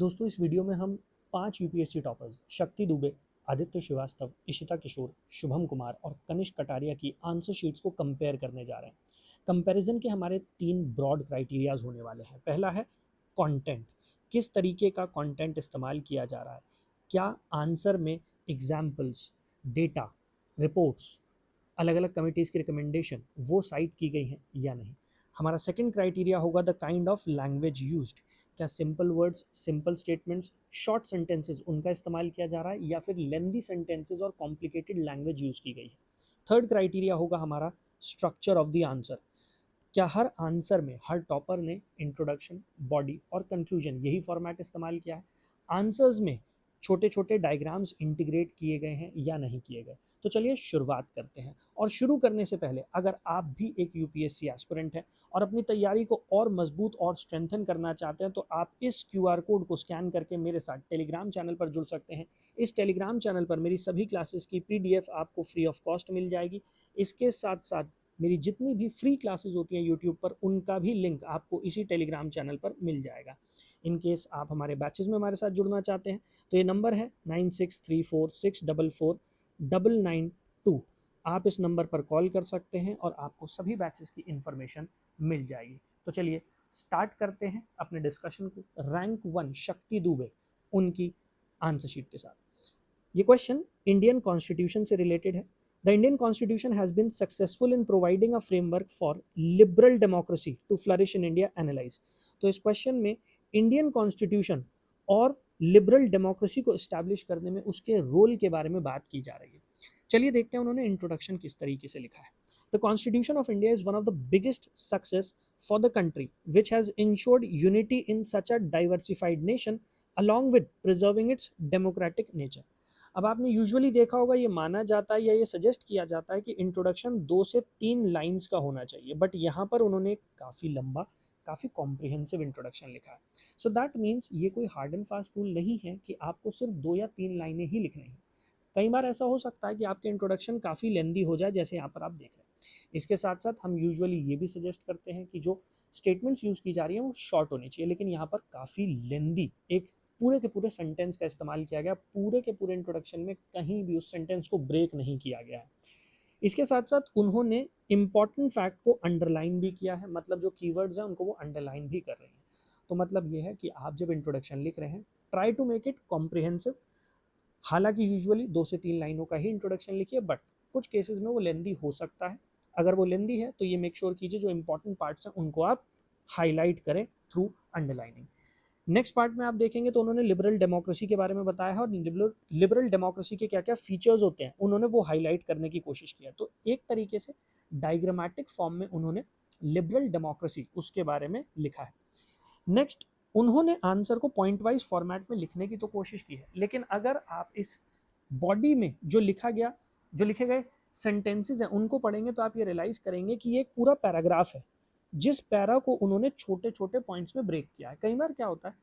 दोस्तों इस वीडियो में हम 5 यूपीएससी टॉपर्स शक्ति दुबे, आदित्य श्रीवास्तव, इशिता किशोर, शुभम कुमार और कनिष्क कटारिया की आंसर शीट्स को कंपेयर करने जा रहे हैं। कंपैरिजन के हमारे 3 ब्रॉड क्राइटेरियाज होने वाले हैं। पहला है कंटेंट, किस तरीके का कंटेंट इस्तेमाल किया जा रहा है, क्या आंसर में एग्जाम्पल्स, डेटा, रिपोर्ट्स, अलग अलग कमिटीज़ की रिकमेंडेशन वो साइट की गई हैं या नहीं। हमारा सेकंड क्राइटेरिया होगा the kind of language used, क्या simple words, simple statements, short sentences उनका इस्तेमाल किया जा रहा है या फिर लेंदी सेंटेंसेस और कॉम्प्लिकेटेड लैंग्वेज यूज़ की गई है। थर्ड क्राइटेरिया होगा हमारा स्ट्रक्चर ऑफ द आंसर, क्या हर आंसर में हर टॉपर ने इंट्रोडक्शन, बॉडी और कंक्लूजन यही फॉर्मेट इस्तेमाल किया है। आंसर्स में छोटे छोटे डायग्राम्स इंटीग्रेट किए गए हैं या नहीं किए गए। तो चलिए शुरुआत करते हैं। और शुरू करने से पहले अगर आप भी एक यूपीएससी एस्पिरेंट हैं और अपनी तैयारी को और मजबूत और स्ट्रेंथन करना चाहते हैं तो आप इस क्यूआर कोड को स्कैन करके मेरे साथ टेलीग्राम चैनल पर जुड़ सकते हैं। इस टेलीग्राम चैनल पर मेरी सभी क्लासेस की पीडीएफ आपको फ्री ऑफ कॉस्ट मिल जाएगी। इसके साथ साथ मेरी जितनी भी फ्री क्लासेस होती हैं यूट्यूब पर उनका भी लिंक आपको इसी टेलीग्राम चैनल पर मिल जाएगा। इन केस आप हमारे बैचेस में हमारे साथ जुड़ना चाहते हैं तो ये नंबर है 9634644992। आप इस नंबर पर कॉल कर सकते हैं और आपको सभी बैचेस की इंफॉर्मेशन मिल जाएगी। तो चलिए स्टार्ट करते हैं अपने डिस्कशन को रैंक 1 शक्ति दुबे उनकी आंसर शीट के साथ। ये क्वेश्चन इंडियन कॉन्स्टिट्यूशन से रिलेटेड है। The Indian constitution has been successful in providing a framework for liberal democracy to flourish in India analyse. तो इस क्वेश्चन में इंडियन कॉन्स्टिट्यूशन और लिबरल डेमोक्रेसी को इस्टेब्लिश करने में उसके रोल के बारे में बात की जा रही है। चलिए देखते हैं उन्होंने इंट्रोडक्शन किस तरीके से लिखा है। The constitution of India is one of the biggest success for the country which has insured unity in such a diversified nation along with preserving its democratic nature। अब आपने यूजुअली देखा होगा ये माना जाता है या ये सजेस्ट किया जाता है कि इंट्रोडक्शन 2 से 3 लाइंस का होना चाहिए, बट यहाँ पर उन्होंने काफ़ी लंबा, काफ़ी कॉम्प्रिहेंसिव इंट्रोडक्शन लिखा है। सो दैट मीन्स ये कोई हार्ड एंड फास्ट रूल नहीं है कि आपको सिर्फ 2 या 3 लाइनें ही लिखनी है। कई बार ऐसा हो सकता है कि आपके इंट्रोडक्शन काफ़ी लेंदी हो जाए, जैसे यहाँ पर आप देख रहे हैं। इसके साथ साथ हम यूजुअली ये भी सजेस्ट करते हैं कि जो स्टेटमेंट्स यूज़ की जा रही हैं वो शॉर्ट होनी चाहिए, लेकिन यहाँ पर काफ़ी लेंदी एक पूरे के पूरे सेंटेंस का इस्तेमाल किया गया। पूरे के पूरे इंट्रोडक्शन में कहीं भी उस सेंटेंस को ब्रेक नहीं किया गया है। इसके साथ साथ उन्होंने इंपॉर्टेंट फैक्ट को अंडरलाइन भी किया है, मतलब जो कीवर्ड्स हैं उनको वो अंडरलाइन भी कर रहे हैं। तो मतलब ये है कि आप जब इंट्रोडक्शन लिख रहे हैं try to make it comprehensive. हालांकि यूजुअली 2 से 3 लाइनों का ही इंट्रोडक्शन लिखिए, बट कुछ केसेस में वो लेंदी हो सकता है। अगर वो लेंदी है तो ये मेक श्योर कीजिए जो इंपॉर्टेंट पार्ट्स हैं उनको आप हाईलाइट करें थ्रू अंडरलाइनिंग। नेक्स्ट पार्ट में आप देखेंगे तो उन्होंने लिबरल डेमोक्रेसी के बारे में बताया है और लिबरल डेमोक्रेसी के क्या क्या फीचर्स होते हैं उन्होंने वो हाईलाइट करने की कोशिश किया। तो एक तरीके से डायग्रामेटिक फॉर्म में उन्होंने लिबरल डेमोक्रेसी उसके बारे में लिखा है। नेक्स्ट उन्होंने आंसर को पॉइंट वाइज फॉर्मेट में लिखने की तो कोशिश की है, लेकिन अगर आप इस बॉडी में जो लिखा गया, जो लिखे गए सेंटेंसेस हैं उनको पढ़ेंगे तो आप ये रियलाइज करेंगे कि ये एक पूरा पैराग्राफ है जिस पैरा को उन्होंने छोटे छोटे पॉइंट्स में ब्रेक किया है। कई बार क्या होता है,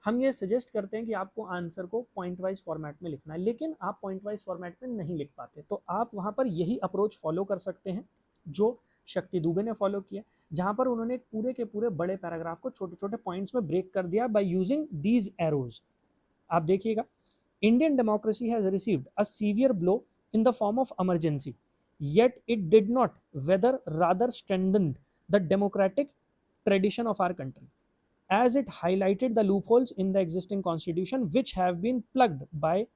हम ये सजेस्ट करते हैं कि आपको आंसर को पॉइंट वाइज फॉर्मेट में लिखना है, लेकिन आप पॉइंट वाइज फॉर्मेट में नहीं लिख पाते, तो आप वहां पर यही अप्रोच फॉलो कर सकते हैं जो शक्ति दुबे ने फॉलो किया, जहां पर उन्होंने पूरे के पूरे बड़े पैराग्राफ को छोटे छोटे पॉइंट्स में ब्रेक कर दिया बाय यूजिंग दीज एरोज। आप देखिएगा, Indian democracy has received a severe blow in the form of emergency, yet it did not, whether rather strengthened the democratic tradition of our country, as it highlighted the loopholes in the existing constitution which have been plugged by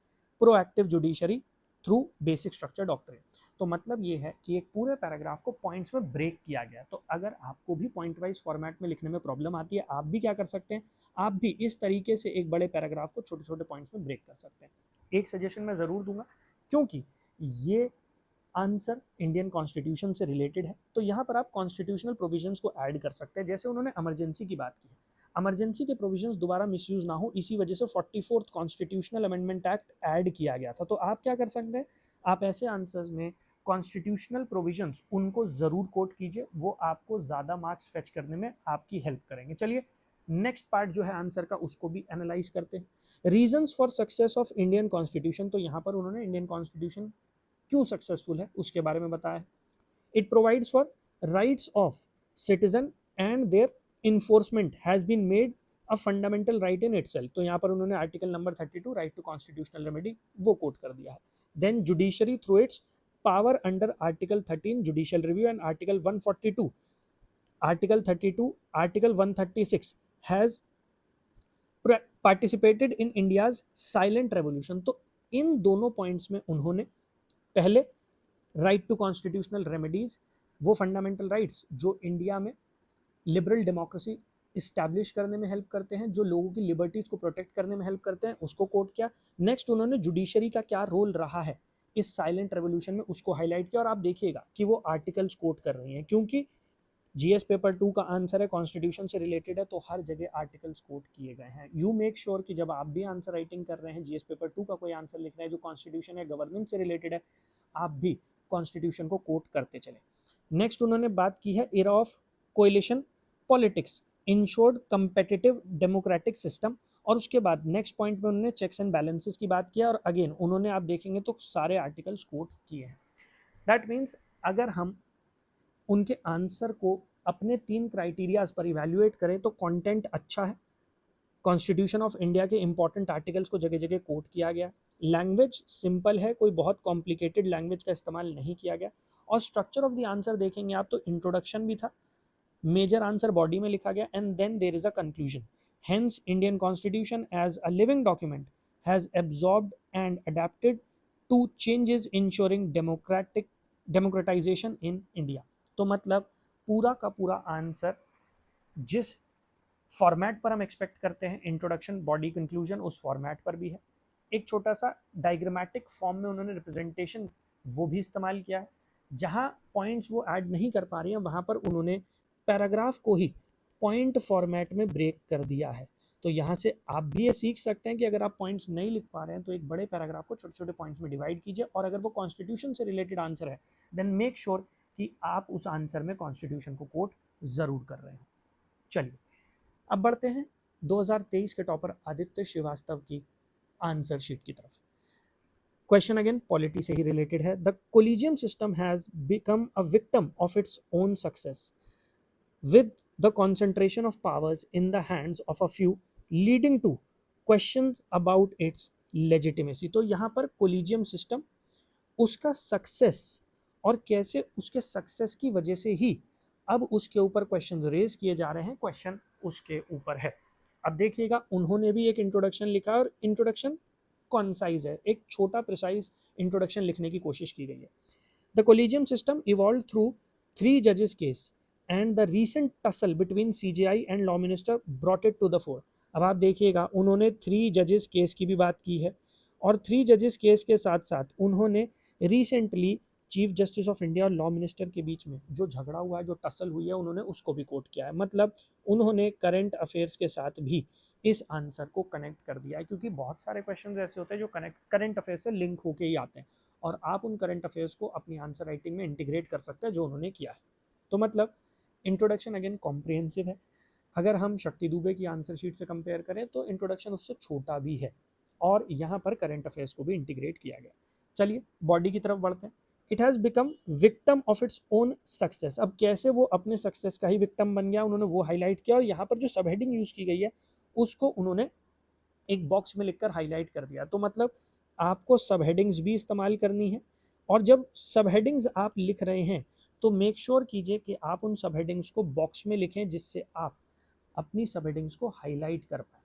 proactive judiciary through basic structure doctrine। तो मतलब ये है कि एक पूरे paragraph को points में break किया गया। तो अगर आपको भी पॉइंट वाइज फॉर्मेट में लिखने में प्रॉब्लम आती है, आप भी क्या कर सकते हैं, आप भी इस तरीके से एक बड़े पैराग्राफ को छोटे छोटे पॉइंट्स में ब्रेक कर सकते हैं। एक सजेशन मैं ज़रूर दूंगा, क्योंकि ये आंसर इंडियन कॉन्स्टिट्यूशन से रिलेटेड है, तो यहाँ पर आप कॉन्स्टिट्यूशनल प्रोविजंस को ऐड कर सकते हैं। जैसे उन्होंने इमरजेंसी की बात की है, इमरजेंसी के प्रोविजंस दोबारा मिसयूज ना हो, इसी वजह से 44th constitutional amendment act add किया गया था। तो आप क्या कर सकते हैं, आप ऐसे आंसर्स में कॉन्स्टिट्यूशनल प्रोविजंस उनको ज़रूर कोट कीजिए, वो आपको ज़्यादा मार्क्स फेच करने में आपकी हेल्प करेंगे। चलिए नेक्स्ट पार्ट जो है आंसर का उसको भी एनालाइज करते हैं। Reasons for success of Indian constitution, तो यहाँ पर उन्होंने इंडियन कॉन्स्टिट्यूशन क्यों सक्सेसफुल है उसके बारे में बताया है। It provides for rights of citizen and their enforcement has been made a fundamental right in itself, तो यहाँ पर उन्होंने article number 32 right to constitutional remedy वो कोट कर दिया है. Then judiciary through its power under article 13 judicial review and article 142, article 32, article 136 has participated in India's silent revolution. तो इन दोनों पॉइंट्स में उन्होंने पहले राइट टू कॉन्स्टिट्यूशनल रेमेडीज, वो फंडामेंटल राइट्स जो इंडिया में लिबरल डेमोक्रेसी इस्टेब्लिश करने में हेल्प करते हैं, जो लोगों की लिबर्टीज को प्रोटेक्ट करने में हेल्प करते हैं, उसको कोट किया. नेक्स्ट उन्होंने जुडिशरी का क्या रोल रहा है इस साइलेंट रेवोल्यूशन में उसको हाईलाइट किया. और आप देखिएगा कि वो आर्टिकल्स कोट कर रही हैं, क्योंकि जीएस पेपर 2 का आंसर है कॉन्स्टिट्यूशन से रिलेटेड है, तो हर जगह आर्टिकल्स कोट किए गए हैं. यू मेक श्योर कि जब आप भी आंसर राइटिंग कर रहे हैं, जीएस पेपर 2 का कोई आंसर लिख रहे हैं जो कॉन्स्टिट्यूशन या गवर्नेंस से रिलेटेड है, आप भी कॉन्स्टिट्यूशन को कोट करते चले. नेक्स्ट उन्होंने बात की है era of coalition politics insured competitive democratic system. और उसके बाद नेक्स्ट पॉइंट में उन्होंने चेक्स एंड बैलेंसेस की बात किया. और अगेन उन्होंने, आप देखेंगे तो सारे आर्टिकल्स कोट किए हैं. दैट मीन्स अगर हम उनके आंसर को अपने 3 क्राइटेरियाज पर इवैल्यूएट करें तो कंटेंट अच्छा है, कॉन्स्टिट्यूशन ऑफ इंडिया के इंपॉर्टेंट आर्टिकल्स को जगह जगह कोट किया गया, लैंग्वेज सिंपल है, कोई बहुत कॉम्प्लिकेटेड लैंग्वेज का इस्तेमाल नहीं किया गया, और स्ट्रक्चर ऑफ द आंसर देखेंगे आप तो इंट्रोडक्शन भी था, मेजर आंसर बॉडी में लिखा गया, and then there is a conclusion. Hence Indian constitution as a living document has absorbed and adapted to changes ensuring democratisation in India. तो मतलब पूरा का पूरा आंसर जिस फॉर्मेट पर हम एक्सपेक्ट करते हैं, इंट्रोडक्शन बॉडी कंक्लूजन, उस फॉर्मेट पर भी है. एक छोटा सा डायग्रामेटिक फॉर्म में उन्होंने रिप्रेजेंटेशन वो भी इस्तेमाल किया है. जहां पॉइंट्स वो ऐड नहीं कर पा रही हैं वहां पर उन्होंने पैराग्राफ को ही पॉइंट फॉर्मेट में ब्रेक कर दिया है. तो यहाँ से आप भी ये सीख सकते हैं कि अगर आप पॉइंट्स नहीं लिख पा रहे हैं तो एक बड़े पैराग्राफ को छोटे छोटे पॉइंट्स में डिवाइड कीजिए, और अगर वो कॉन्स्टिट्यूशन से रिलेटेड आंसर है देन मेक श्योर कि आप उस आंसर में कॉन्स्टिट्यूशन को कोट जरूर कर रहे हैं. चलिए अब बढ़ते हैं 2023 के टॉपर आदित्य श्रीवास्तव की आंसर शीट की तरफ. क्वेश्चन अगेन पॉलिटी से ही रिलेटेड है. The collegium system has become a victim of its own success with the concentration of powers in the hands of a few leading to questions about its legitimacy. तो यहाँ पर collegium system, उसका success और कैसे उसके success की वजह से ही अब उसके ऊपर क्वेश्चन रेज किए जा रहे हैं, क्वेश्चन उसके ऊपर है. अब देखिएगा उन्होंने भी एक इंट्रोडक्शन लिखा और इंट्रोडक्शन कॉन्साइज है, एक छोटा प्रिसाइज इंट्रोडक्शन लिखने की कोशिश की गई है. The collegium system evolve through 3 जजेस case and the recent tussle between CJI and law minister brought it to the fore. अब आप देखिएगा उन्होंने 3 जजेस केस की भी बात की है, और 3 जजेस केस के साथ साथ उन्होंने recently chief justice of India और लॉ मिनिस्टर के बीच में जो झगड़ा हुआ है, जो टसल हुई है, उन्होंने उसको भी कोट किया है. मतलब उन्होंने करंट अफेयर्स के साथ भी इस आंसर को कनेक्ट कर दिया है, क्योंकि बहुत सारे क्वेश्चन ऐसे होते हैं जो करंट अफेयर्स से लिंक होके ही आते हैं, और आप उन करंट अफेयर्स को अपनी आंसर राइटिंग में इंटीग्रेट कर सकते हैं जो उन्होंने किया है. तो मतलब इंट्रोडक्शन अगेन कॉम्प्रिहेंसिव है. अगर हम शक्ति दुबे की आंसर शीट से कंपेयर करें तो इंट्रोडक्शन उससे छोटा भी है, और यहाँ पर करंट अफेयर्स को भी इंटीग्रेट किया गया. चलिए बॉडी की तरफ बढ़ते हैं. It has become victim of its own success. अब कैसे वो अपने सक्सेस का ही विक्टिम बन गया, उन्होंने वो हाईलाइट किया, और यहाँ पर जो सब हेडिंग यूज़ की गई है उसको उन्होंने एक बॉक्स में लिखकर हाईलाइट कर दिया. तो मतलब आपको सब हेडिंग्स भी इस्तेमाल करनी है, और जब सब हेडिंग्स आप लिख रहे हैं तो मेक श्योर कीजिए कि आप उन सब हेडिंग्स को बॉक्स में लिखें, जिससे आप अपनी सब हेडिंग्स को हाईलाइट कर पाए.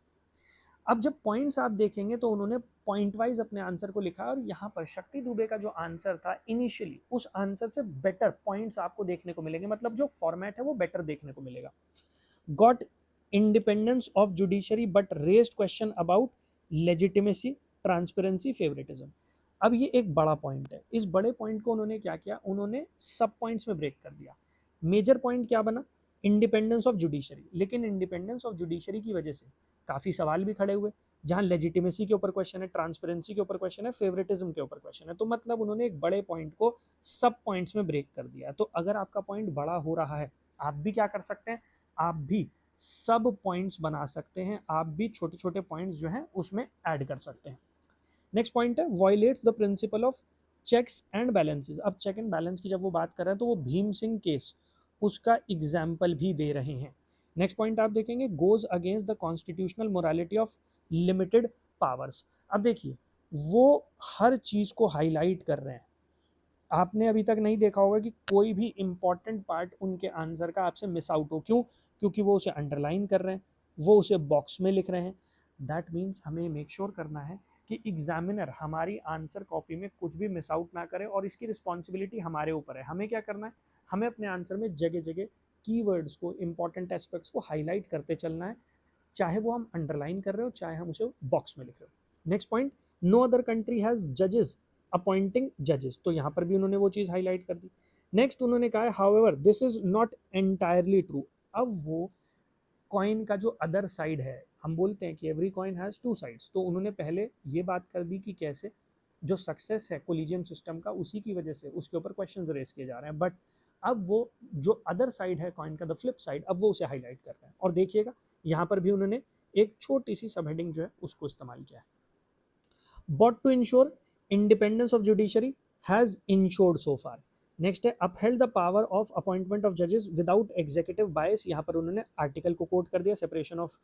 अब जब पॉइंट्स आप देखेंगे तो उन्होंने पॉइंट वाइज अपने आंसर को लिखा, और यहाँ पर शक्ति दुबे का जो आंसर था इनिशियली, उस आंसर से बेटर पॉइंट्स आपको देखने को मिलेंगे. मतलब जो फॉर्मेट है वो बेटर देखने को मिलेगा. Got independence of judiciary but raised question about legitimacy, transparency, favouritism. अब ये एक बड़ा पॉइंट है. इस बड़े पॉइंट को उन्होंने क्या किया, उन्होंने सब पॉइंट्स में ब्रेक कर दिया. मेजर पॉइंट क्या बना, इंडिपेंडेंस ऑफ जुडिशरी. लेकिन इंडिपेंडेंस ऑफ जुडिशरी की वजह से काफ़ी सवाल भी खड़े हुए, जहां लेजिटिमेसी के ऊपर क्वेश्चन है, ट्रांसपेरेंसी के ऊपर क्वेश्चन है, फेवरेटिज्म के ऊपर क्वेश्चन है. तो मतलब उन्होंने एक बड़े पॉइंट को सब पॉइंट्स में ब्रेक कर दिया. तो अगर आपका पॉइंट बड़ा हो रहा है, आप भी क्या कर सकते हैं, आप भी सब पॉइंट्स बना सकते हैं, आप भी छोटे छोटे पॉइंट्स जो हैं उसमें ऐड कर सकते हैं. नेक्स्ट पॉइंट है violates the principle of checks and balances. अब चेक एंड बैलेंस की जब वो बात कर रहे हैं तो वो भीम सिंह केस उसका एग्जाम्पल भी दे रहे हैं. नेक्स्ट पॉइंट आप देखेंगे, goes against the constitutional morality of limited powers. अब देखिए वो हर चीज को हाईलाइट कर रहे हैं। आपने अभी तक नहीं देखा होगा कि कोई भी इंपॉर्टेंट पार्ट उनके आंसर का आपसे मिस आउट हो। क्यों? क्योंकि वो उसे अंडरलाइन कर रहे हैं, वो उसे बॉक्स में लिख रहे हैं। दैट मीन्स हमें मेक श्योर करना है कि एग्जामिनर हमारी आंसर कॉपी में कुछ भी मिस आउट ना करे, और इसकी रिस्पॉन्सिबिलिटी हमारे ऊपर है। हमें क्या करना है, हमें अपने आंसर में जगह जगह कीवर्ड्स को, इंपॉर्टेंट एस्पेक्ट्स को हाईलाइट करते चलना है, चाहे वो हम अंडरलाइन कर रहे हो, चाहे हम उसे बॉक्स में लिख रहे हो। Next point, no other country has जजेस अपॉइंटिंग जजेस, तो यहाँ पर भी उन्होंने वो चीज़ हाईलाइट कर दी। नेक्स्ट उन्होंने कहा है however this is not entirely true. अब वो कॉइन का जो अदर साइड है, हम बोलते हैं कि every coin has two sides, तो उन्होंने पहले ये बात कर दी कि कैसे जो सक्सेस है कोलिजियम सिस्टम का, उसी की वजह से उसके ऊपर क्वेश्चन रेस किए जा रहे हैं। बट अब वो जो अदर साइड है कॉइन का, द फ्लिप साइड, अब वो उसे हाईलाइट कर रहे हैं। और देखिएगा यहाँ पर भी उन्होंने एक छोटी सी सब हेडिंग जो है उसको इस्तेमाल किया है, but to ensure independence of judiciary has ensured so far. Next है upheld the power of appointment of जजेस विदाउट एग्जीक्यूटिव बायस, यहाँ पर उन्होंने आर्टिकल को कोट कर दिया, separation of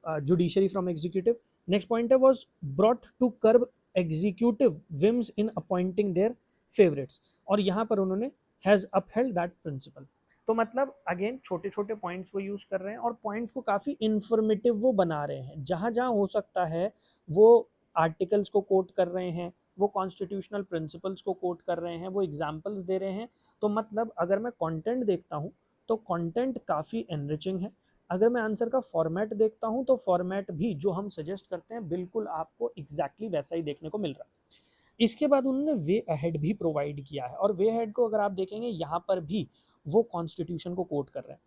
judiciary from executive. Next point है was brought to curb executive whims in appointing their favourites, और यहाँ पर उन्होंने हैज अपहेल्ड दैट प्रिंसिपल। तो मतलब अगेन छोटे छोटे पॉइंट्स को यूज कर रहे हैं, और पॉइंट्स को काफी इंफॉर्मेटिव वो बना रहे हैं। जहां जहां हो सकता है वो आर्टिकल्स को कोट कर रहे हैं, वो कॉन्स्टिट्यूशनल प्रिंसिपल्स को कोट कर रहे हैं, वो एग्जाम्पल्स दे रहे हैं। तो मतलब अगर मैं कंटेंट देखता हूँ तो कंटेंट काफ़ी एनरिचिंग है। अगर मैं आंसर का फॉर्मेट देखता हूँ तो फॉर्मेट भी जो हम सजेस्ट करते हैं बिल्कुल आपको एग्जैक्टली वैसा ही देखने को मिल रहा है। इसके बाद उन्होंने वे अहेड भी प्रोवाइड किया है, और वे अहेड को अगर आप देखेंगे यहाँ पर भी वो कॉन्स्टिट्यूशन को कोट कर रहे हैं।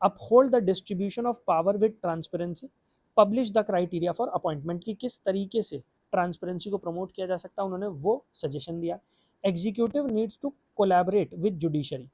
Uphold the distribution of power with transparency, publish the criteria for appointment, की किस तरीके से ट्रांसपेरेंसी को प्रमोट किया जा सकता है, उन्होंने वो सजेशन दिया। Executive needs to collaborate with judiciary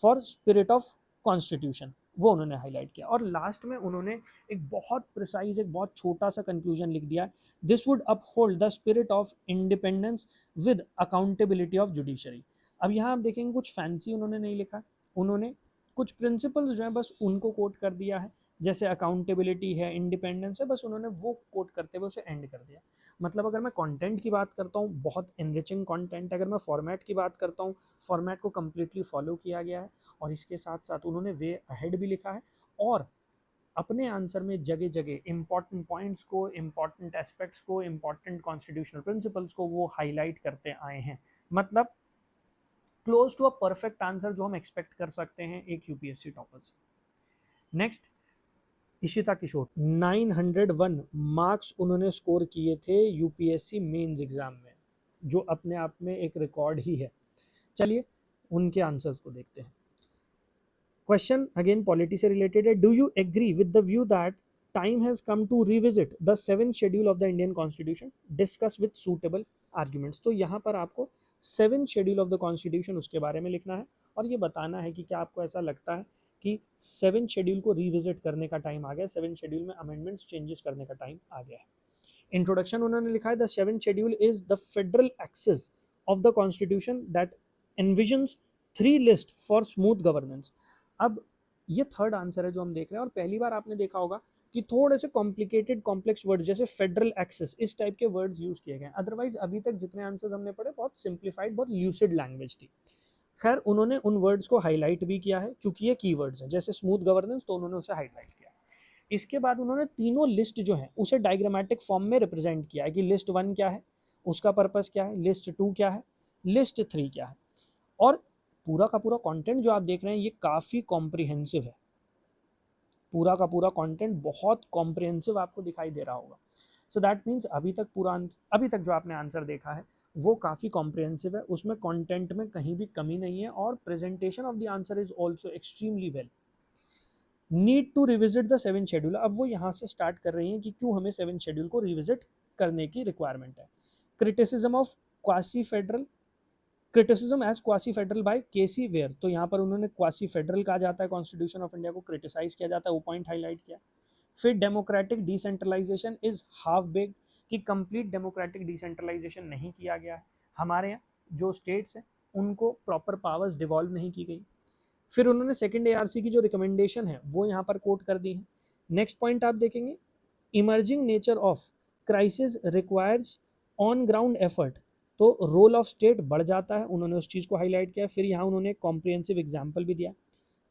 for spirit of constitution, वो उन्होंने हाईलाइट किया। और लास्ट में उन्होंने एक बहुत प्रिसाइज, एक बहुत छोटा सा कंक्लूजन लिख दिया, this would uphold the spirit of independence with accountability of judiciary. अब यहाँ आप देखेंगे कुछ फैंसी उन्होंने नहीं लिखा, उन्होंने कुछ प्रिंसिपल्स जो है बस उनको कोट कर दिया है, जैसे अकाउंटेबिलिटी है, इंडिपेंडेंस है, बस उन्होंने वो कोट करते हुए उसे एंड कर दिया। मतलब अगर मैं कंटेंट की बात करता हूँ, बहुत एनरिचिंग कंटेंट। अगर मैं फॉर्मेट की बात करता हूँ, फॉर्मेट को कम्प्लीटली फॉलो किया गया है, और इसके साथ साथ उन्होंने वे अहेड भी लिखा है, और अपने आंसर में जगह जगह इंपॉर्टेंट पॉइंट्स को, इंपॉर्टेंट एस्पेक्ट्स को, इंपॉर्टेंट कॉन्स्टिट्यूशनल प्रिंसिपल्स को वो हाईलाइट करते आए हैं। मतलब close to a perfect answer जो हम एक्सपेक्ट कर सकते हैं एक यूपीएससी टॉपर से। नेक्स्ट, इशिता किशोर 901 मार्क्स उन्होंने स्कोर किए थे यूपीएससी मेंस एग्जाम में, जो अपने आप में एक रिकॉर्ड ही है। चलिए उनके आंसर्स को देखते हैं। क्वेश्चन अगेन पॉलिटी से रिलेटेड है, do you agree with the view that time has come to revisit the 7th schedule of the Indian constitution, discuss with suitable arguments. तो यहाँ पर आपको 7th schedule of the constitution उसके बारे में लिखना है, और ये बताना है कि क्या आपको ऐसा लगता है कि 7th शेड्यूल को रिविजिट करने का टाइम आ गया, 7th शेड्यूल में अमेंडमेंट्स चेंजेस करने का टाइम आ गया है। इंट्रोडक्शन उन्होंने लिखा है, the 7th schedule is the federal axis of the constitution that envisions 3 list for smooth governance. अब ये थर्ड आंसर है जो हम देख रहे हैं, और पहली बार आपने देखा होगा कि थोड़े से कॉम्प्लिकेटेड कॉम्प्लेक्स वर्ड जैसे फेडरल एक्सेस, इस टाइप के वर्ड्स यूज किए गए। अदरवाइज अभी तक जितने आंसर्स हमने पढ़े बहुत सिंप्लीफाइड, बहुत ल्यूसिड लैंग्वेज थी। खैर उन्होंने उन वर्ड्स को हाईलाइट भी किया है क्योंकि ये कीवर्ड्स हैं, जैसे स्मूथ गवर्नेंस, तो उन्होंने उसे हाईलाइट किया। इसके बाद उन्होंने तीनों लिस्ट जो है उसे डायग्रामेटिक फॉर्म में रिप्रेजेंट किया है कि लिस्ट 1 क्या है, उसका पर्पस क्या है, लिस्ट 2 क्या है, लिस्ट 3 क्या है। और पूरा का पूरा कंटेंट जो आप देख रहे हैं ये काफ़ी कॉम्प्रिहेंसिव है, पूरा का पूरा कंटेंट बहुत कॉम्प्रिहेंसिव आपको दिखाई दे रहा होगा। सो दैट मीन्स अभी तक जो आपने आंसर देखा है वो काफ़ी कॉम्प्रिहेंसिव है, उसमें कंटेंट में कहीं भी कमी नहीं है, और presentation of the answer is also extremely well. Need to revisit the 7th schedule, अब वो यहाँ से स्टार्ट कर रही हैं कि क्यों हमें 7th शेड्यूल को रिविजिट करने की रिक्वायरमेंट है। Criticism of quasi federal, criticism as quasi federal by KC Wheare, तो यहाँ पर उन्होंने क्वासी फेडरल कहा जाता है, कॉन्स्टिट्यूशन ऑफ इंडिया को क्रिटिसाइज किया जाता है, वो पॉइंट हाईलाइट किया। फिर democratic decentralisation is half baked, कि कंप्लीट डेमोक्रेटिक डिसेंट्रलाइजेशन नहीं किया गया है, हमारे यहाँ जो स्टेट्स हैं उनको प्रॉपर पावर्स डिवॉल्व नहीं की गई। फिर उन्होंने सेकंड एआरसी की जो रिकमेंडेशन है वो यहाँ पर कोट कर दी है। नेक्स्ट पॉइंट आप देखेंगे, emerging nature of crisis requires on ground effort, तो रोल ऑफ स्टेट बढ़ जाता है, उन्होंने उस चीज़ को हाईलाइट किया। फिर यहाँ उन्होंने कॉम्प्रिहेंसिव एग्जाम्पल भी दिया।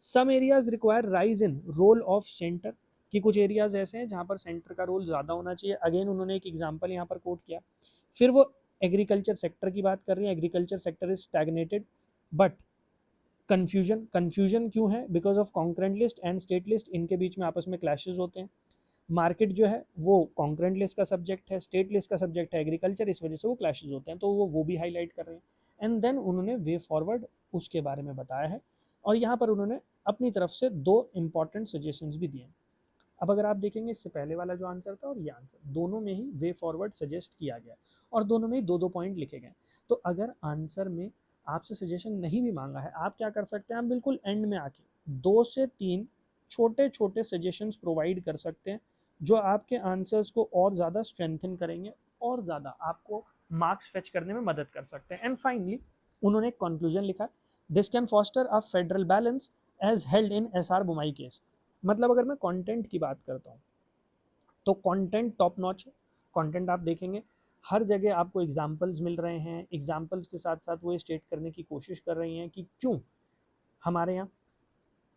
Some areas require rise in role of centre, कि कुछ एरियाज ऐसे हैं जहाँ पर सेंटर का रोल ज़्यादा होना चाहिए। अगेन उन्होंने एक एग्जाम्पल यहाँ पर कोट किया। फिर वो एग्रीकल्चर सेक्टर की बात कर रही है, agriculture sector is stagnated but confusion क्यों है, because of concurrent list and state list, इनके बीच में आपस में क्लैशेस होते हैं। मार्केट जो है वो कॉन्करेंट लिस्ट का सब्जेक्ट है, स्टेट लिस्ट का सब्जेक्ट है एग्रीकल्चर, इस वजह से वो क्लैशेस होते हैं, तो वो भी हाईलाइट कर रहे हैं। एंड देन उन्होंने वे फॉरवर्ड उसके बारे में बताया है, और यहाँ पर उन्होंने अपनी तरफ से 2 इंपॉर्टेंट सजेशंस भी दिए हैं। अब अगर आप देखेंगे इससे पहले वाला जो आंसर था और ये आंसर, दोनों में ही वे फॉरवर्ड सजेस्ट किया गया और दोनों में ही 2-2 पॉइंट लिखे गए। तो अगर आंसर में आपसे सजेशन नहीं भी मांगा है, आप क्या कर सकते हैं, आप बिल्कुल एंड में आके 2 से 3 छोटे छोटे सजेशंस प्रोवाइड कर सकते हैं, जो आपके आंसर्स को और ज़्यादा स्ट्रेंथन करेंगे और ज़्यादा आपको मार्क्स फेच करने में मदद कर सकते हैं। एंड फाइनली उन्होंने एक कंक्लूजन लिखा, this can foster a federal balance as held in S R Bommai case. मतलब अगर मैं कंटेंट की बात करता हूँ तो कंटेंट टॉप नॉच है। कंटेंट आप देखेंगे हर जगह आपको एग्जाम्पल्स मिल रहे हैं, एग्जाम्पल्स के साथ साथ वो स्टेट करने की कोशिश कर रही हैं कि क्यों हमारे यहाँ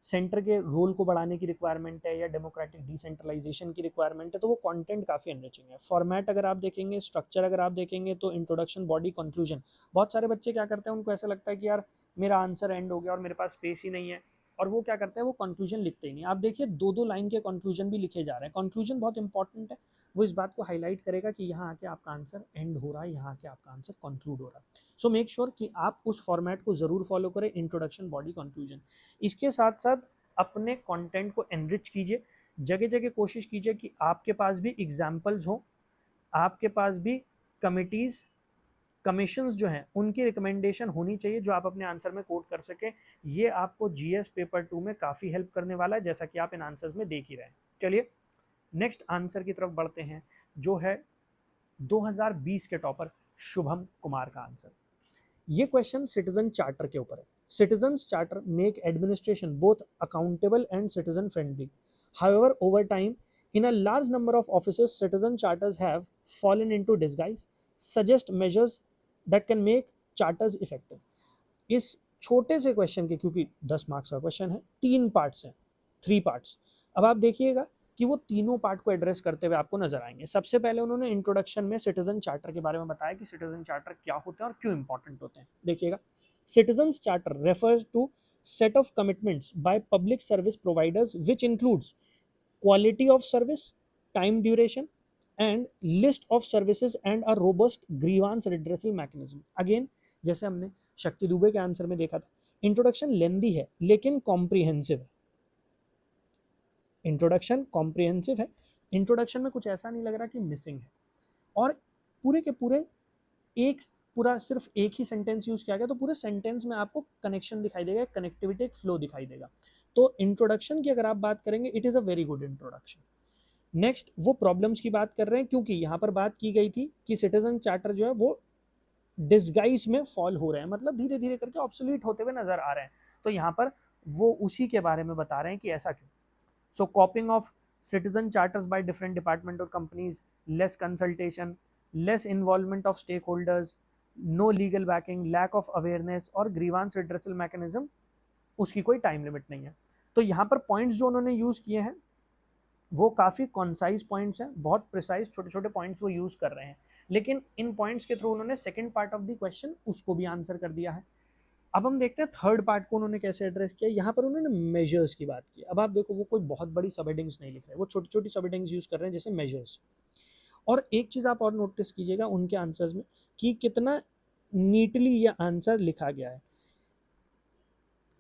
सेंटर के रोल को बढ़ाने की रिक्वायरमेंट है या डेमोक्रेटिक डिसेंट्रलाइजेशन की रिक्वायरमेंट है। तो वो कंटेंट काफ़ी एनरिचिंग है। फॉर्मेट अगर आप देखेंगे, स्ट्रक्चर अगर आप देखेंगे, तो इंट्रोडक्शन, बॉडी, कंक्लूजन। बहुत सारे बच्चे क्या करते हैं, उनको ऐसा लगता है कि यार मेरा आंसर एंड हो गया और मेरे पास स्पेस ही नहीं है, और वो क्या करते हैं, वो कंक्लूजन लिखते ही नहीं। आप देखिए 2-2 लाइन के कंक्लूजन भी लिखे जा रहे हैं। कंक्लूजन बहुत इंपॉर्टेंट है, वो इस बात को हाईलाइट करेगा कि यहाँ आके आपका आंसर एंड हो रहा है, यहाँ आके आपका आंसर कंक्लूड हो रहा है। सो मेक श्योर कि आप उस फॉर्मेट को ज़रूर फॉलो करें, इंट्रोडक्शन, बॉडी, कंक्लूजन। इसके साथ साथ अपने कंटेंट को एनरिच कीजिए, जगह जगह कोशिश कीजिए कि आपके पास भी एग्जाम्पल्स हो, आपके पास भी कमिटीज़, कमीशंस जो हैं उनकी रिकमेंडेशन होनी चाहिए जो आप अपने आंसर में कोट कर सकें। ये आपको जीएस पेपर 2 में काफ़ी हेल्प करने वाला है, जैसा कि आप इन आंसर्स में देख ही रहे हैं। चलिए नेक्स्ट आंसर की तरफ बढ़ते हैं, जो है 2020 के टॉपर शुभम कुमार का आंसर। ये क्वेश्चन सिटीजन चार्टर के ऊपर है। Citizens Charter make administration both accountable and citizen friendly. However, over time, in a large number of offices, citizen charters have fallen into disguise, suggest measures that can make charters effective. इस छोटे से question के, क्योंकि 10 marks का question है, 3 parts हैं, 3 parts. अब आप देखिएगा कि वो तीनों पार्ट को एड्रेस करते हुए आपको नजर आएंगे। सबसे पहले उन्होंने इंट्रोडक्शन में सिटीजन चार्टर के बारे में बताया कि सिटीजन चार्टर क्या होते हैं और क्यों इंपॉर्टेंट होते हैं। देखिएगा, citizens charter refers to set of commitments by public service providers which includes quality of service, time duration, and list of services and a robust grievance redressal mechanism. Again, जैसे हमने शक्ति दुबे के आंसर में देखा था, इंट्रोडक्शन लेंदी है लेकिन comprehensive है। इंट्रोडक्शन कॉम्प्रिहेंसिव है, इंट्रोडक्शन में कुछ ऐसा नहीं लग रहा कि मिसिंग है, और पूरे के पूरे एक पूरा सिर्फ एक ही सेंटेंस यूज किया गया, तो पूरे सेंटेंस में आपको कनेक्शन दिखाई देगा, कनेक्टिविटी, एक फ्लो दिखाई देगा। तो इंट्रोडक्शन की अगर आप बात करेंगे, it is a very good introduction. Next वो प्रॉब्लम्स की बात कर रहे हैं, क्योंकि यहाँ पर बात की गई थी कि सिटीजन चार्टर जो है वो डिस्गाइज में फॉल हो रहे हैं, मतलब धीरे धीरे करके ऑब्सोलीट होते हुए नजर आ रहे हैं। तो यहाँ पर वो उसी के बारे में बता रहे हैं कि ऐसा क्यों। So coping of citizen charters by different department or companies, less consultation, less involvement of stakeholders, no legal backing, lack of awareness और grievance redressal mechanism, उसकी कोई टाइम लिमिट नहीं है। तो यहाँ पर पॉइंट्स जो उन्होंने यूज़ किए हैं वो काफ़ी कॉन्साइज पॉइंट्स हैं, बहुत प्रिसाइज छोटे छोटे पॉइंट्स वो यूज़ कर रहे हैं, लेकिन इन पॉइंट्स के थ्रू उन्होंने second part of the question उसको भी आंसर कर दिया है। अब हम देखते हैं थर्ड पार्ट को उन्होंने कैसे एड्रेस किया। यहाँ पर उन्होंने मेजर्स की बात की। अब आप देखो वो कोई बहुत बड़ी सब हेडिंग्स नहीं लिख रहे, वो छोटी छोटी सब हेडिंग्स यूज कर रहे हैं जैसे मेजर्स। और एक चीज़ आप और नोटिस कीजिएगा उनके आंसर्स में कि कितना नीटली ये आंसर लिखा गया है,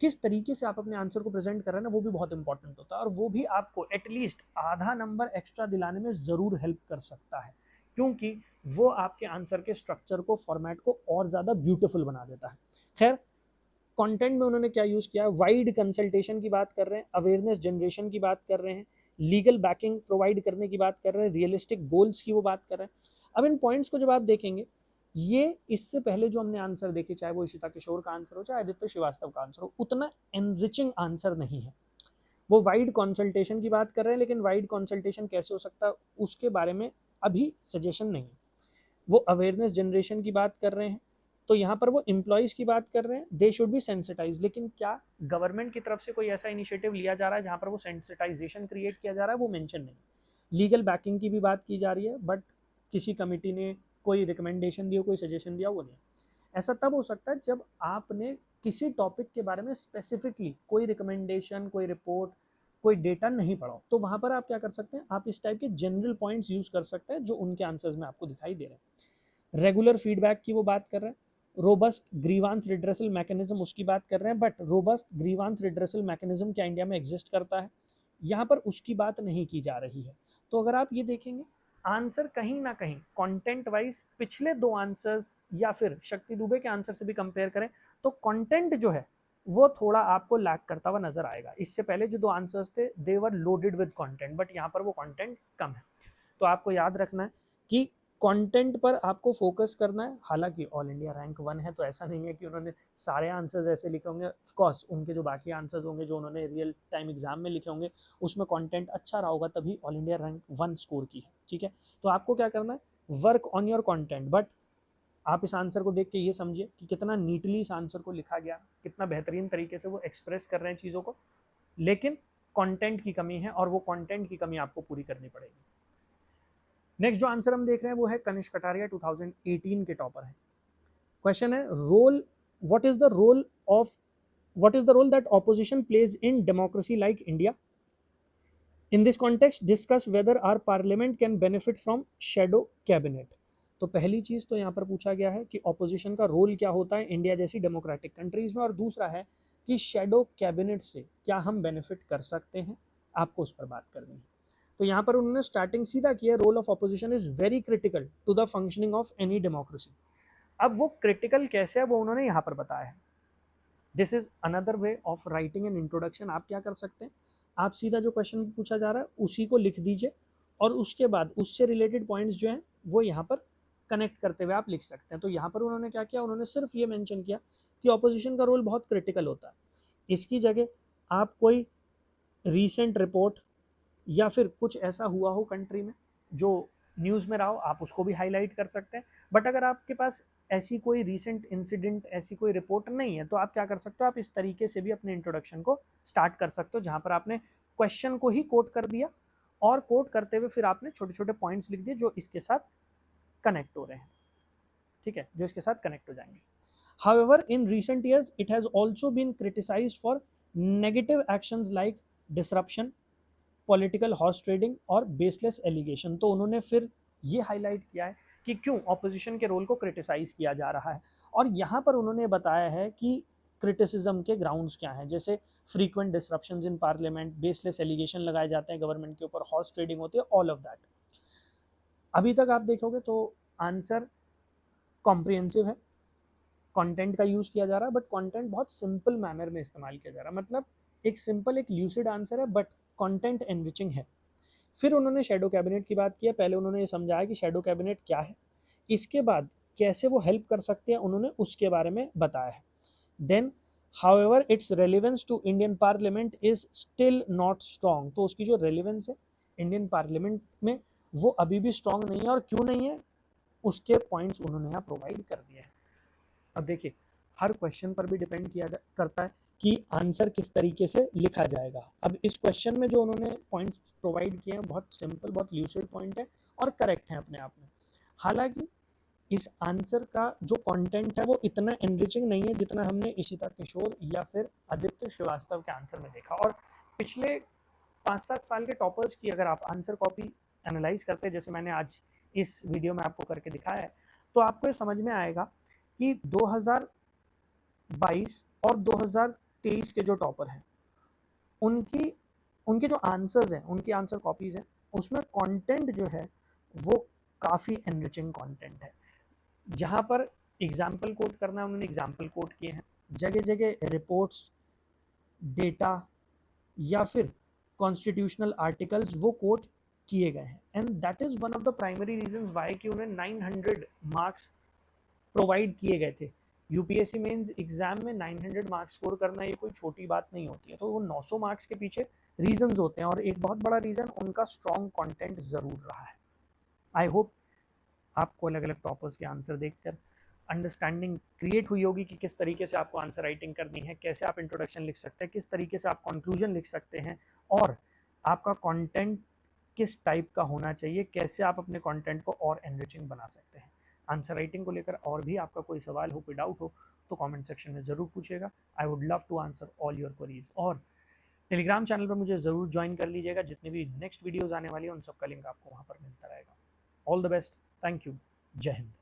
किस तरीके से आप अपने आंसर को प्रेजेंट कर रहे हैं ना, वो भी बहुत इंपॉर्टेंट होता है, और वो भी आपको एटलीस्ट आधा नंबर एक्स्ट्रा दिलाने में ज़रूर हेल्प कर सकता है, क्योंकि वो आपके आंसर के स्ट्रक्चर को, फॉर्मेट को और ज़्यादा ब्यूटीफुल बना देता है। खैर, कंटेंट में उन्होंने क्या यूज़ किया है, वाइड कंसल्टेशन की बात कर रहे हैं, अवेयरनेस जनरेशन की बात कर रहे हैं, लीगल बैकिंग प्रोवाइड करने की बात कर रहे हैं, रियलिस्टिक गोल्स की वो बात कर रहे हैं। अब इन पॉइंट्स को जब आप देखेंगे ये इससे पहले जो हमने आंसर देखे, चाहे वो इशिता किशोर का आंसर हो चाहे आदित्य श्रीवास्तव का आंसर हो, उतना एनरिचिंग आंसर नहीं है। वो वाइड कंसल्टेशन की बात कर रहे हैं, लेकिन वाइड कंसल्टेशन कैसे हो सकता है उसके बारे में अभी सजेशन नहीं है। वो अवेयरनेस जनरेशन की बात कर रहे हैं, तो यहाँ पर वो एम्प्लॉयज़ की बात कर रहे हैं, दे शुड बी सेंसिटाइज। लेकिन क्या गवर्नमेंट की तरफ से कोई ऐसा इनिशिएटिव लिया जा रहा है जहाँ पर वो सेंसिटाइजेशन क्रिएट किया जा रहा है, वो मेंशन नहीं। लीगल बैकिंग की भी बात की जा रही है, बट किसी कमिटी ने कोई रिकमेंडेशन दिया, कोई सजेशन दिया, वो नहीं। ऐसा तब हो सकता है जब आपने किसी टॉपिक के बारे में स्पेसिफिकली कोई रिकमेंडेशन, कोई रिपोर्ट, कोई डेटा नहीं पढ़ा हो, तो वहाँ पर आप क्या कर सकते हैं, आप इस टाइप के जनरल पॉइंट्स यूज़ कर सकते हैं जो उनके आंसर्स में आपको दिखाई दे रहे हैं। रेगुलर फीडबैक की वो बात कर रहे हैं। रोबस्ट ग्रीवांस रिड्रेसल मैकेनिज्म उसकी बात कर रहे हैं, but robust grievance redressal mechanism क्या इंडिया में एग्जिस्ट करता है, यहाँ पर उसकी बात नहीं की जा रही है। तो अगर आप ये देखेंगे, आंसर कहीं ना कहीं कंटेंट वाइज पिछले दो आंसर्स या फिर शक्ति दुबे के आंसर से भी कंपेयर करें तो कंटेंट जो है वो थोड़ा आपको लैक करता हुआ नजर आएगा। इससे पहले जो दो आंसर्स थे दे वर लोडेड विद कंटेंट, बट यहाँ पर वो कंटेंट कम है। तो आपको याद रखना है कि कंटेंट पर आपको फोकस करना है। हालांकि ऑल इंडिया रैंक 1 है, तो ऐसा नहीं है कि उन्होंने सारे आंसर्स ऐसे लिखे होंगे। ऑफ कोर्स उनके जो बाकी आंसर्स होंगे जो उन्होंने रियल टाइम एग्जाम में लिखे होंगे उसमें कंटेंट अच्छा रहा होगा, तभी ऑल इंडिया रैंक 1 स्कोर की है। ठीक है, तो आपको क्या करना है, work on your content. But आप इस आंसर को देख के ये समझिए कि कितना नीटली इस आंसर को लिखा गया, कितना बेहतरीन तरीके से वो एक्सप्रेस कर रहे हैं चीज़ों को, लेकिन कंटेंट की कमी है और वो कंटेंट की कमी आपको पूरी करनी पड़ेगी। नेक्स्ट जो आंसर हम देख रहे हैं वो है कनिष्क कटारिया, 2018 के टॉपर हैं। क्वेश्चन है role, what is the role of, what is the role that opposition plays in democracy like India, in this context discuss whether our parliament can benefit from shadow cabinet. तो पहली चीज तो यहाँ पर पूछा गया है कि ऑपोजिशन का रोल क्या होता है इंडिया जैसी डेमोक्रेटिक कंट्रीज में, और दूसरा है कि शेडो कैबिनेट से क्या हम बेनिफिट कर सकते हैं, आपको उस पर बात करनी है। तो यहाँ पर उन्होंने स्टार्टिंग सीधा किया, role of opposition is very critical to the functioning of any democracy. अब वो क्रिटिकल कैसे है वो उन्होंने यहाँ पर बताया है। This is another way of writing an introduction. आप क्या कर सकते हैं, आप सीधा जो क्वेश्चन पूछा जा रहा है उसी को लिख दीजिए और उसके बाद उससे रिलेटेड पॉइंट्स जो हैं वो यहाँ पर कनेक्ट करते हुए आप लिख सकते हैं। तो यहाँ पर उन्होंने क्या किया, उन्होंने सिर्फ ये मेंशन किया कि ऑपोजिशन का रोल बहुत क्रिटिकल होता है। इसकी जगह आप कोई रीसेंट रिपोर्ट या फिर कुछ ऐसा हुआ हो कंट्री में जो न्यूज़ में रहा हो, आप उसको भी हाईलाइट कर सकते हैं। बट अगर आपके पास ऐसी कोई रीसेंट इंसिडेंट, ऐसी कोई रिपोर्ट नहीं है, तो आप क्या कर सकते हो, आप इस तरीके से भी अपने इंट्रोडक्शन को स्टार्ट कर सकते हो, जहाँ पर आपने क्वेश्चन को ही कोट कर दिया और कोट करते हुए फिर आपने छोटे छोटे पॉइंट्स लिख दिए जो इसके साथ कनेक्ट हो रहे हैं। ठीक है, जो इसके साथ कनेक्ट हो जाएंगे। However, in recent years, it has also been criticized for negative actions like disruption, political horse trading और बेसलेस एलिगेशन। तो उन्होंने फिर ये हाईलाइट किया है कि क्यों ऑपोजिशन के रोल को क्रिटिसाइज किया जा रहा है, और यहाँ पर उन्होंने बताया है कि क्रिटिसिज्म के ग्राउंड्स क्या हैं, जैसे frequent disruptions in parliament, baseless allegation लगाए जाते हैं गवर्नमेंट के ऊपर, हॉर्स ट्रेडिंग होती है, ऑल ऑफ दैट। अभी तक आप देखोगे तो आंसर कॉम्प्रिहेंसिव है, कंटेंट का यूज़ किया जा रहा है, बट कंटेंट बहुत सिंपल मैनर में इस्तेमाल किया जा रहा है। मतलब एक सिंपल, एक ल्यूसिड आंसर है, बट कंटेंट एनरिचिंग है। फिर उन्होंने शेडो कैबिनेट की बात की है। पहले उन्होंने ये समझाया कि शेडो कैबिनेट क्या है, इसके बाद कैसे वो हेल्प कर सकते हैं उन्होंने उसके बारे में बताया है। Then however its relevance to Indian parliament is still not strong. तो उसकी जो रेलिवेंस है इंडियन पार्लियामेंट में वो अभी भी स्ट्रॉन्ग नहीं है, और क्यों नहीं है उसके पॉइंट्स उन्होंने यहाँ प्रोवाइड कर दिए हैं। अब देखिए, हर क्वेश्चन पर भी डिपेंड किया करता है कि आंसर किस तरीके से लिखा जाएगा। अब इस क्वेश्चन में जो उन्होंने पॉइंट्स प्रोवाइड किए हैं बहुत सिंपल, बहुत ल्यूसिड पॉइंट है और करेक्ट है अपने आप में। हालांकि इस आंसर का जो कंटेंट है वो इतना एनरिचिंग नहीं है जितना हमने इशिता किशोर या फिर आदित्य श्रीवास्तव के आंसर में देखा। और पिछले 5-7 साल के टॉपर्स की अगर आप आंसर कॉपी एनालाइज करते हैं, जैसे मैंने आज इस वीडियो में आपको करके दिखाया है, तो आपको ये समझ में आएगा कि 2022 और 2023 के जो टॉपर हैं उनकी उनके जो आंसर्स हैं, उनकी आंसर कॉपीज हैं, उसमें कंटेंट जो है वो काफ़ी एनरिचिंग कंटेंट है। जहाँ पर एग्जाम्पल कोट करना है उन्होंने एग्जाम्पल कोट किए हैं, जगह जगह रिपोर्ट्स, डेटा या फिर कॉन्स्टिट्यूशनल आर्टिकल्स वो कोट किए गए हैं। And that is one of the primary reasons Y कि उन्हें 900 मार्क्स प्रोवाइड किए गए थे। यूपीएससी मेंस एग्जाम में 900 मार्क्स स्कोर करना ये कोई छोटी बात नहीं होती है। तो वो 900 मार्क्स के पीछे रीजंस होते हैं और एक बहुत बड़ा रीजन उनका स्ट्रॉन्ग कंटेंट जरूर रहा है। आई होप आपको अलग अलग टॉपर्स के आंसर देखकर अंडरस्टैंडिंग क्रिएट हुई होगी कि किस तरीके से आपको आंसर राइटिंग करनी है, कैसे आप इंट्रोडक्शन लिख सकते हैं, किस तरीके से आप कंक्लूजन लिख सकते हैं, और आपका कंटेंट किस टाइप का होना चाहिए, कैसे आप अपने कंटेंट को और एनरिचिंग बना सकते हैं। आंसर राइटिंग को लेकर और भी आपका कोई सवाल हो, कोई डाउट हो, तो कमेंट सेक्शन में ज़रूर पूछिएगा। I would love to answer all your queries. और टेलीग्राम चैनल पर मुझे ज़रूर ज्वाइन कर लीजिएगा, जितनी भी नेक्स्ट वीडियोज़ आने वाली है उन सबका लिंक आपको वहाँ पर मिलता रहेगा। All the best, thank you, जय हिंद।